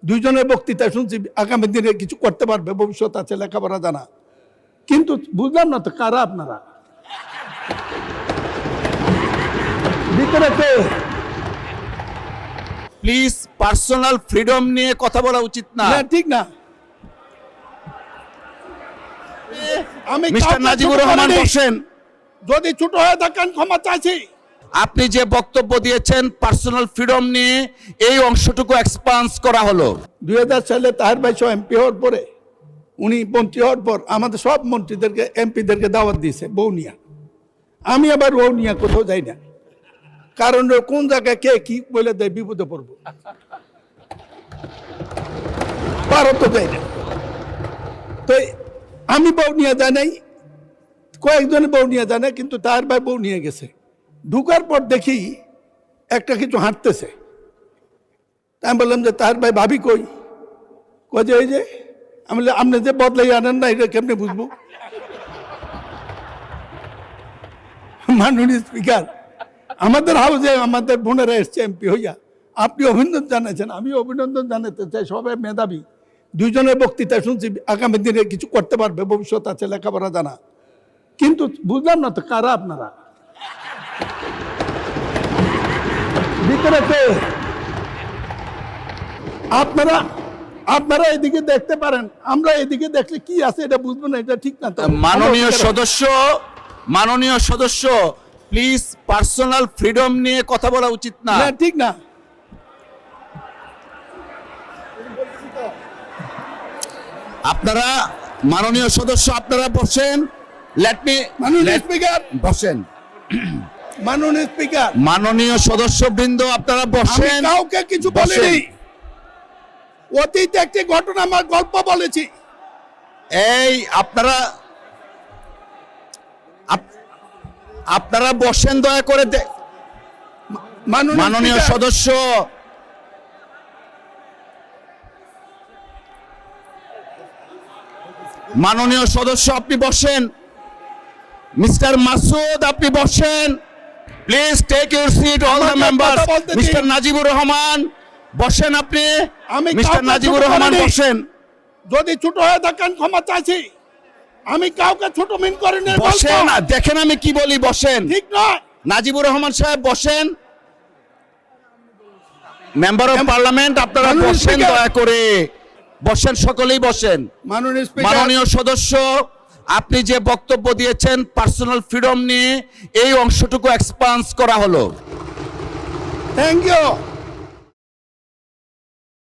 দুইজনের বক্তৃতা শুনছি, আগামী দিনে কিছু করতে পারবে, ভবিষ্যৎ আছে, লেখাপড়া জানা। কিন্তু বুঝলাম না তো কারা আপনারা, ভিতরে কে? প্লিজ, পার্সোনাল ফ্রিডম নিয়ে কথা বলা উচিত না। ঠিক না। আমি মিস্টার নাজিবুর রহমান বসেন। যদি ছোট হয়ে থাকেন ক্ষমা চাইছি। আপনি যে বক্তব্য দিয়েছেন পার্সোনাল ফ্রিডম নিয়ে, এই অংশটুকু এক্সপান্স করা হলো। 2000 সালে তাহের ভাই সহ এমপি হওয়ার পরে, উনি মন্ত্রী হওয়ার পর আমাদের সব মন্ত্রীদেরকে, এমপিদেরকে দাওয়াত দিয়েছে বৌনিয়া। আমি আবার বৌনিয়া কোথাও যাই না, কারণ কোন জায়গায় কে কি বলে দেয় বিপদে পড়বো, ভারত তো যাই না। তো আমি বৌনিয়া যাই নাই, কয়েকজনে বৌনিয়া জানে, কিন্তু তাহের ভাই বৌনিয়া গেছে। ঢুকার পর দেখি একটা কিছু হাঁটতেছে। আমি বললাম যে তাহের ভাই ভাবি কই? যে ওই যে। আমি বললাম আপনি যে বদলাই আনেন না, এটা কেমনে বুঝবো? মাননীয় স্পিকার, আমাদের হাউসে আমাদের বোনেরা এসছে এমপি হইয়া, আপনি অভিনন্দন জানাচ্ছেন, আমি অভিনন্দন জানাতে চাই। সবাই মেধাবী, দুইজনের বক্তৃতা শুনছি, আগামী দিনে কিছু করতে পারবে, ভবিষ্যৎ আছে, লেখাপড়া জানা। কিন্তু বুঝলাম না তো কারা আপনারা, ভিতরে কে? আপনারা এদিকে দেখতে পারেন, আমরা এদিকে দেখলে কি আছে এটা বুঝবো না, এটা ঠিক না। মাননীয় সদস্য, প্লিজ, পার্সোনাল ফ্রিডম নিয়ে কথা বলা উচিত না। ঠিক না। আপনারা, মাননীয় সদস্য, আপনারা বসেন। মাননীয় স্পিকার বসেন। মাননীয় স্পিকার, মাননীয় সদস্যবৃন্দ, আপনারা বসেন। কাউকে কিছু বলিনি, অতীত একটি ঘটনা, আমার গল্প বলেছি। এই আপনারা বসেন দয়া করে। মাননীয় সদস্য, মাননীয় সদস্য, আপনি বসেন। মিস্টার মাসুদ, আপনি বসেন। Please take your seat, all the members. Mister Najibur Rahman বসেন। আপনি, মিস্টার নাজিবুর রহমান বসেন। যদি ছোট হয়ে থাকেন ক্ষমা চাইছি। আমি কাউকে ছোট মিন করিনি। বসেন, দেখেন আমি কি বলি, বসেন। ঠিক নয়। নাজিবুর রহমান সাহেব বসেন। মেম্বার অফ পার্লামেন্ট, আপনারা বসেন দয়া করে, বসেন, সকলেই বসেন। মাননীয় সদস্য, আপনি যে বক্তব্য দিয়েছেন পার্সোনাল ফ্রিডম নিয়ে, এই অংশটুকু এক্সপান্স করা হলো। Thank you.